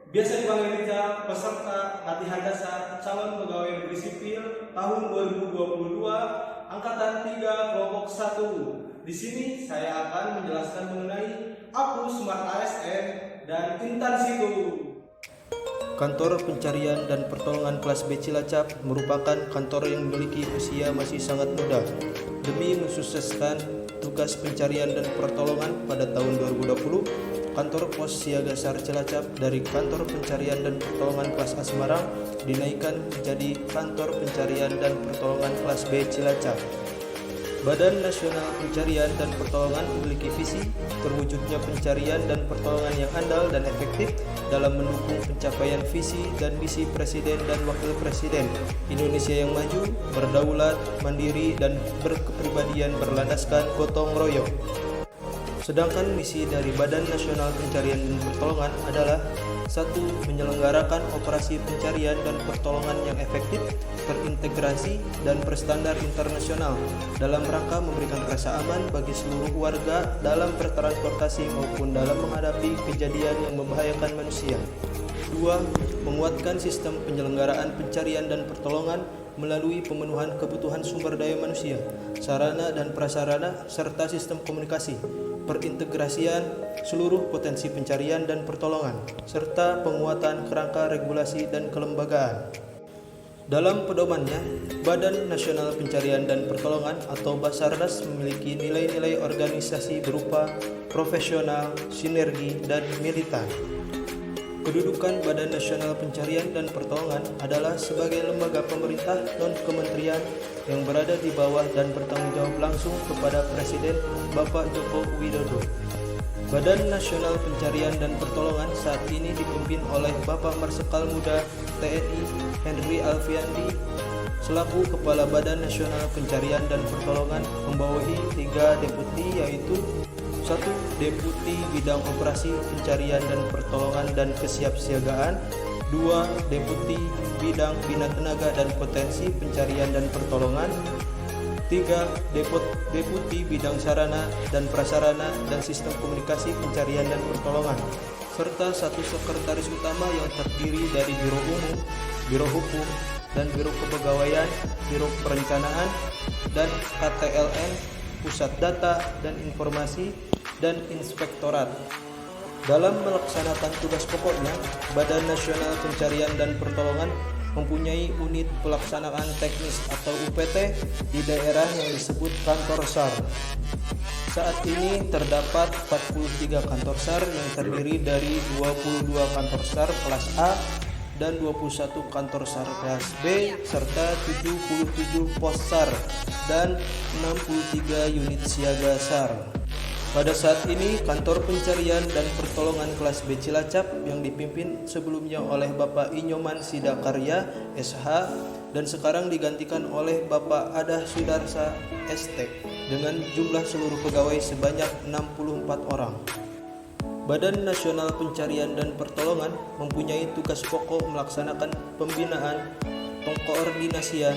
Biasa dipanggil Rica, peserta latihan dasar calon pegawai negeri sipil tahun 2022 angkatan 3 kelompok 1. Di sini saya akan menjelaskan mengenai Aku Smart ASN dan Intansiku. Kantor Pencarian dan Pertolongan kelas B Cilacap merupakan kantor yang memiliki usia masih sangat muda. Demi mensukseskan tugas pencarian dan pertolongan pada tahun 2020, Kantor Pos Siaga SAR Cilacap dari Kantor Pencarian dan Pertolongan kelas A Semarang dinaikkan menjadi Kantor Pencarian dan Pertolongan kelas B Cilacap. Badan Nasional Pencarian dan Pertolongan memiliki visi terwujudnya pencarian dan pertolongan yang andal dan efektif dalam mendukung pencapaian visi dan misi Presiden dan Wakil Presiden Indonesia yang maju, berdaulat, mandiri, dan berkepribadian berlandaskan gotong royong. Sedangkan misi dari Badan Nasional Pencarian dan Pertolongan adalah 1. Menyelenggarakan operasi pencarian dan pertolongan yang efektif, terintegrasi, dan berstandar internasional dalam rangka memberikan rasa aman bagi seluruh warga dalam bertransportasi maupun dalam menghadapi kejadian yang membahayakan manusia. 2. Menguatkan sistem penyelenggaraan pencarian dan pertolongan melalui pemenuhan kebutuhan sumber daya manusia, sarana dan prasarana, serta sistem komunikasi, perintegrasian seluruh potensi pencarian dan pertolongan, serta penguatan kerangka regulasi dan kelembagaan. Dalam pedomannya, Badan Nasional Pencarian dan Pertolongan atau Basarnas memiliki nilai-nilai organisasi berupa profesional, sinergi, dan militan. Kedudukan Badan Nasional Pencarian dan Pertolongan adalah sebagai lembaga pemerintah non-kementerian yang berada di bawah dan bertanggung jawab langsung kepada Presiden Bapak Joko Widodo. Badan Nasional Pencarian dan Pertolongan saat ini dipimpin oleh Bapak Marsikal Muda TNI Henry Alfiandi selaku Kepala Badan Nasional Pencarian dan Pertolongan, membawahi 3 deputi, yaitu 1. Deputi Bidang Operasi Pencarian dan Pertolongan dan Kesiapsiagaan, 2. Deputi Bidang Bina Tenaga dan Potensi Pencarian dan Pertolongan, 3. Deputi Bidang Sarana dan Prasarana dan Sistem Komunikasi Pencarian dan Pertolongan, serta 1 Sekretaris Utama yang terdiri dari Biro Umum, Biro Hukum, dan Biro Kepegawaian, Biro Perencanaan, dan KTLN, Pusat Data dan Informasi, dan Inspektorat. Dalam melaksanakan tugas pokoknya, Badan Nasional Pencarian dan Pertolongan mempunyai unit pelaksanaan teknis atau UPT di daerah yang disebut kantor SAR. Saat ini terdapat 43 kantor SAR yang terdiri dari 22 kantor SAR kelas A dan 21 kantor SAR kelas B serta 77 pos SAR dan 63 unit siaga SAR. Pada saat ini, Kantor Pencarian dan Pertolongan kelas B Cilacap yang dipimpin sebelumnya oleh Bapak Inyoman Sidakarya SH dan sekarang digantikan oleh Bapak Adah Sudarsa ST dengan jumlah seluruh pegawai sebanyak 64 orang. Badan Nasional Pencarian dan Pertolongan mempunyai tugas pokok melaksanakan pembinaan, pengkoordinasian,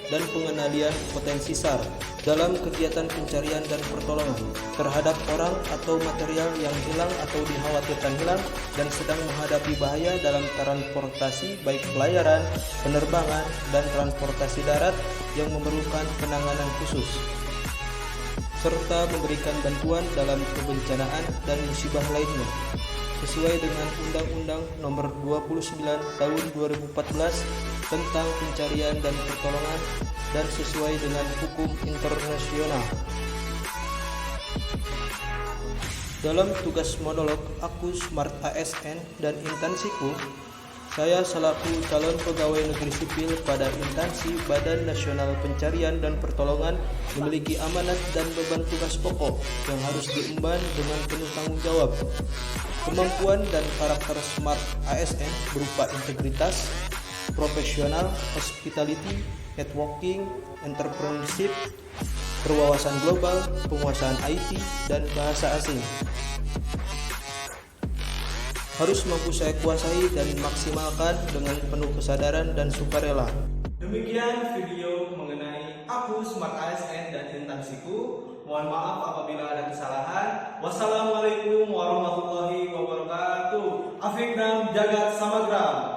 dan pengendalian potensi SAR dalam kegiatan pencarian dan pertolongan terhadap orang atau material yang hilang atau dikhawatirkan hilang dan sedang menghadapi bahaya dalam transportasi baik pelayaran, penerbangan, dan transportasi darat yang memerlukan penanganan khusus, serta memberikan bantuan dalam kebencanaan dan musibah lainnya sesuai dengan Undang-Undang Nomor 29 Tahun 2014 tentang pencarian dan pertolongan dan sesuai dengan hukum internasional. Dalam tugas monolog Aku Smart ASN dan Intansiku, saya selaku calon pegawai negeri sipil pada instansi Badan Nasional Pencarian dan Pertolongan memiliki amanat dan beban tugas pokok yang harus diemban dengan penuh tanggung jawab. Kemampuan dan karakter Smart ASN berupa integritas, profesional, hospitality, networking, entrepreneurship, berwawasan global, penguasaan IT, dan bahasa asing. Harus mampu saya kuasai dan maksimalkan dengan penuh kesadaran dan sukarela. Demikian video mengenai Aku Smart ASN dan Intansiku. Mohon maaf apabila ada kesalahan. Wassalamualaikum warahmatullahi wabarakatuh. Afiknam Jagat Samagram.